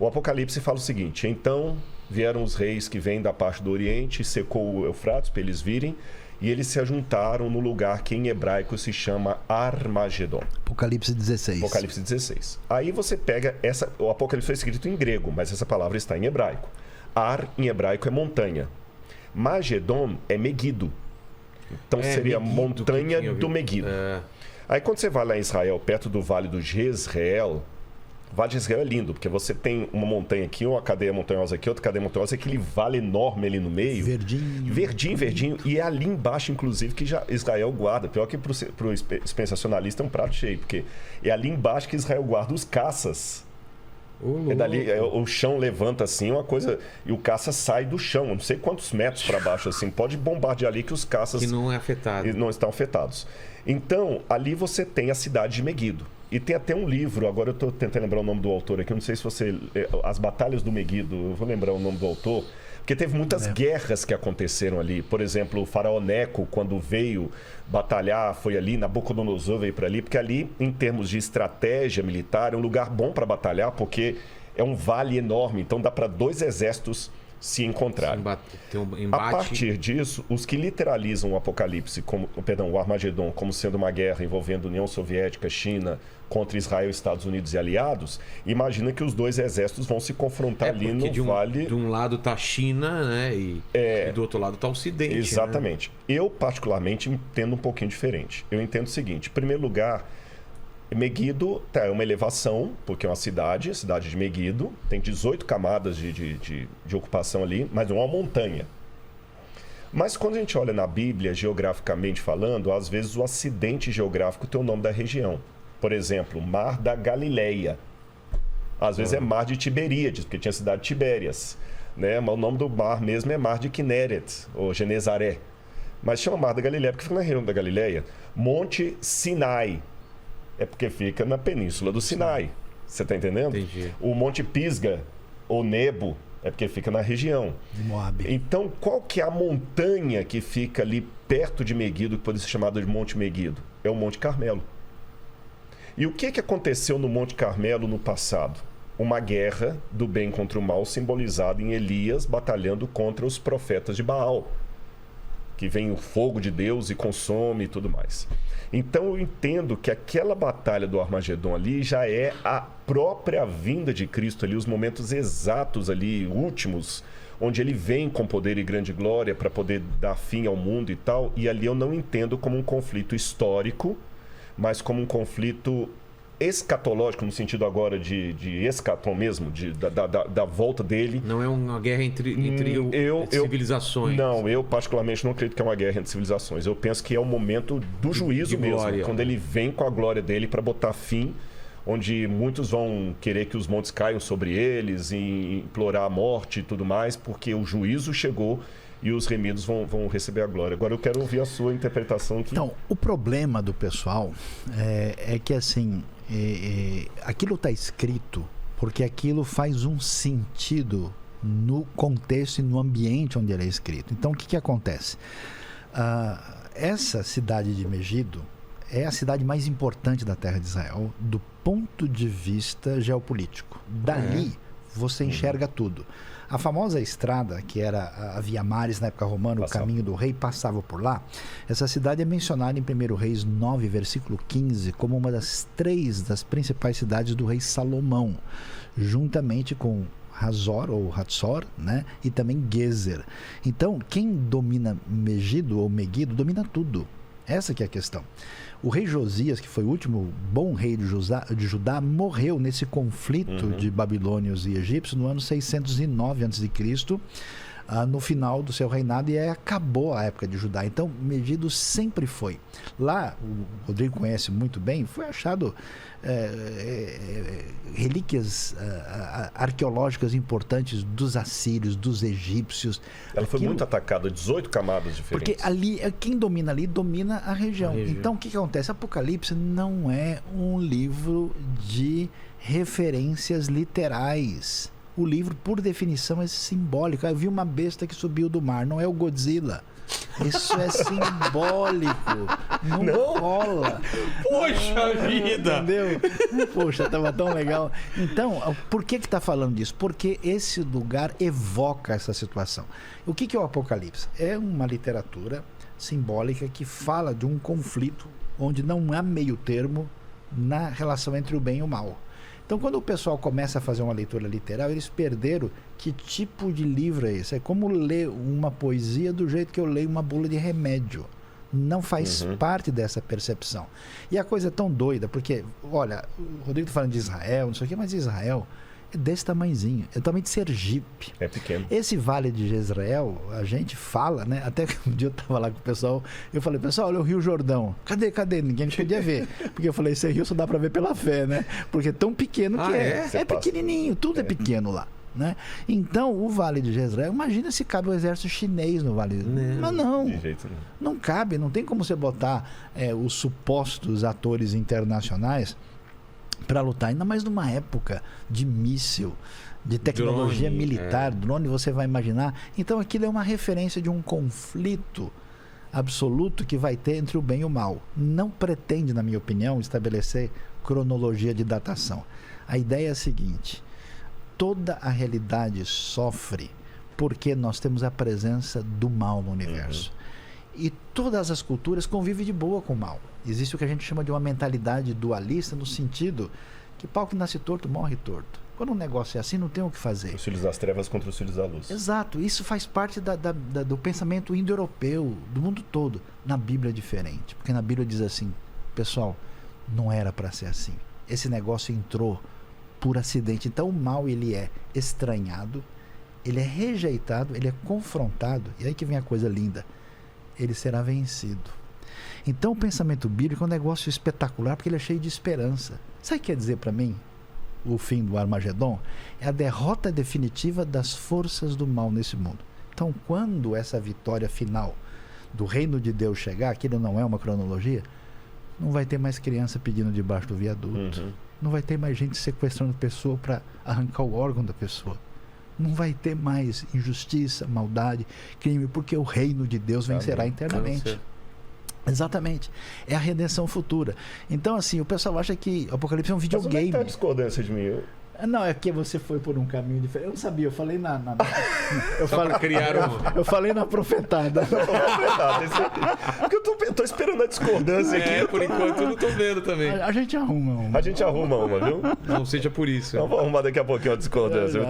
O Apocalipse fala o seguinte: então vieram os reis que vêm da parte do Oriente, secou o Eufrates para eles virem, e eles se ajuntaram no lugar que em hebraico se chama Armagedon. Apocalipse 16. Apocalipse 16. Aí você pega o Apocalipse foi escrito em grego, mas essa palavra está em hebraico. Ar em hebraico é montanha. Magedon é Meguido. Então seria Meguido, montanha do Meguido. Aí quando você vai lá em Israel, perto do Vale do Jezreel, o Vale de Jezreel é lindo, porque você tem uma montanha aqui, uma cadeia montanhosa aqui, outra cadeia montanhosa, aquele vale enorme ali no meio. Verdinho. E é ali embaixo, inclusive, que já Israel guarda. Pior que para o dispensacionalista é um prato cheio, porque é ali embaixo que Israel guarda os caças. É dali, o chão levanta assim, uma coisa, e o caça sai do chão, não sei quantos metros para baixo assim, pode bombardear ali que os caças que não é afetado. Não estão afetados. Então, ali você tem a cidade de Meguido. E tem até um livro, agora eu estou tentando lembrar o nome do autor aqui, eu não sei se você... As Batalhas do Meguido, eu vou lembrar o nome do autor, porque teve muitas guerras que aconteceram ali. Por exemplo, o faraó Neco, quando veio batalhar, foi ali, Nabucodonosor veio para ali, porque ali, em termos de estratégia militar, é um lugar bom para batalhar, porque é um vale enorme, então dá para 2 exércitos se encontrarem. A partir disso, os que literalizam o Apocalipse, o Armagedon, como sendo uma guerra envolvendo União Soviética, China, contra Israel, Estados Unidos e aliados, imagina que os 2 exércitos vão se confrontar ali no vale. De um lado está a China, né? E do outro lado está o Ocidente. Exatamente. Né? Eu, particularmente, entendo um pouquinho diferente. Eu entendo o seguinte: em primeiro lugar, Meguido é uma elevação, porque é uma cidade, a cidade de Meguido, tem 18 camadas de ocupação ali, mas não é uma montanha. Mas quando a gente olha na Bíblia, geograficamente falando, às vezes o acidente geográfico tem o nome da região. Por exemplo, Mar da Galileia. Às vezes é Mar de Tiberíades, porque tinha a cidade de Tibérias. Né? Mas o nome do mar mesmo é Mar de Kinneret, ou Genezaré. Mas chama Mar da Galileia porque fica na região da Galileia. Monte Sinai. É porque fica na península do Sinai. Você está entendendo? Entendi. O Monte Pisga, ou Nebo, é porque fica na região. Moab. Então, qual que é a montanha que fica ali perto de Meguido, que pode ser chamada de Monte Meguido? É o Monte Carmelo. E o que aconteceu no Monte Carmelo no passado? Uma guerra do bem contra o mal, simbolizada em Elias batalhando contra os profetas de Baal, que vem o fogo de Deus e consome e tudo mais. Então eu entendo que aquela batalha do Armagedon ali já é a própria vinda de Cristo ali, os momentos exatos ali, últimos, onde ele vem com poder e grande glória para poder dar fim ao mundo e tal. E ali eu não entendo como um conflito histórico, mas como um conflito escatológico, no sentido agora de escatom mesmo, da volta dele. Não é uma guerra entre civilizações. Não, eu particularmente não acredito que é uma guerra entre civilizações. Eu penso que é o momento do juízo mesmo, quando ele vem com a glória dele para botar fim, onde muitos vão querer que os montes caiam sobre eles e implorar a morte e tudo mais, porque o juízo chegou e os remidos vão receber a glória. Agora eu quero ouvir a sua interpretação aqui. Então, o problema do pessoal é que assim, aquilo está escrito porque aquilo faz um sentido no contexto e no ambiente onde ele é escrito. Então, o que acontece? Essa cidade de Megido é a cidade mais importante da terra de Israel do ponto de vista geopolítico. Dali você enxerga tudo. A famosa estrada, que era a Via Maris na época romana, o caminho do rei, passava por lá. Essa cidade é mencionada em 1 Reis 9, versículo 15, como uma das 3 das principais cidades do rei Salomão, juntamente com Hazor ou Hatzor, né? E também Gezer. Então, quem domina Megido ou Meguido, domina tudo. Essa que é a questão. O rei Josias, que foi o último bom rei de Judá, morreu nesse conflito de babilônios e egípcios no ano 609 a.C., no final do seu reinado, e aí acabou a época de Judá. Então, Megido sempre foi. Lá, o Rodrigo conhece muito bem, foi achado relíquias arqueológicas importantes dos assírios, dos egípcios. Ela foi muito atacada, 18 camadas diferentes. Porque ali, quem domina ali, domina a região. Então, o que acontece? Apocalipse não é um livro de referências literais. O livro, por definição, é simbólico. Eu vi uma besta que subiu do mar, não é o Godzilla. Isso é simbólico. Não rola. Poxa vida! Entendeu? Poxa, tava tão legal. Então, por que tá falando disso? Porque esse lugar evoca essa situação. O que é o Apocalipse? É uma literatura simbólica que fala de um conflito onde não há meio termo na relação entre o bem e o mal. Então, quando o pessoal começa a fazer uma leitura literal, eles perderam que tipo de livro é esse. É como ler uma poesia do jeito que eu leio uma bula de remédio. Não faz parte dessa percepção. E a coisa é tão doida, porque, olha, o Rodrigo está falando de Israel, não sei o quê, mas Israel é desse tamanhozinho, é do tamanho de Sergipe. É pequeno. Esse Vale de Jezreel, a gente fala, né? Até que um dia eu estava lá com o pessoal, eu falei, pessoal, olha o Rio Jordão. Cadê? Ninguém podia ver. Porque eu falei, esse rio só dá para ver pela fé, né? Porque é tão pequeno que é pequenininho, tudo é pequeno lá. Né? Então, o Vale de Jezreel, imagina se cabe o exército chinês no Vale de Jezreel. Mas não, de jeito nenhum. Não cabe, não tem como você botar os supostos atores internacionais para lutar, ainda mais numa época de míssil, de tecnologia militar, drone, você vai imaginar. Então aquilo é uma referência de um conflito absoluto que vai ter entre o bem e o mal. Não pretende, na minha opinião, estabelecer cronologia de datação. A ideia é a seguinte: toda a realidade sofre porque nós temos a presença do mal no universo. E todas as culturas convivem de boa com o mal. Existe o que a gente chama de uma mentalidade dualista, no sentido que pau que nasce torto, morre torto. Quando um negócio é assim, não tem o que fazer. Os filhos das trevas contra os filhos da luz. Exato. Isso faz parte do pensamento indo-europeu, do mundo todo. Na Bíblia é diferente. Porque na Bíblia diz assim, pessoal, não era para ser assim. Esse negócio entrou por acidente. Então o mal, ele é estranhado, ele é rejeitado, ele é confrontado. E aí que vem a coisa linda. Ele será vencido. Então o pensamento bíblico é um negócio espetacular porque ele é cheio de esperança. Sabe o que quer dizer para mim o fim do Armagedon? É a derrota definitiva das forças do mal nesse mundo. Então, quando essa vitória final do reino de Deus chegar, aquilo não é uma cronologia, não vai ter mais criança pedindo debaixo do viaduto. Não vai ter mais gente sequestrando pessoa para arrancar o órgão da pessoa. Não vai ter mais injustiça, maldade, crime, porque o reino de Deus vencerá internamente. Exatamente. É a redenção futura. Então, assim, o pessoal acha que o Apocalipse é um videogame. Mas onde é que tá a discordância de mim? Não, é porque você foi por um caminho diferente. Eu não sabia, eu falei eu falei na profetada. Porque eu tô esperando a discordância aqui. Por enquanto eu não tô vendo também. A gente arruma uma. A gente arruma uma, viu? Não seja por isso. Então vou arrumar daqui a pouquinho a discordância.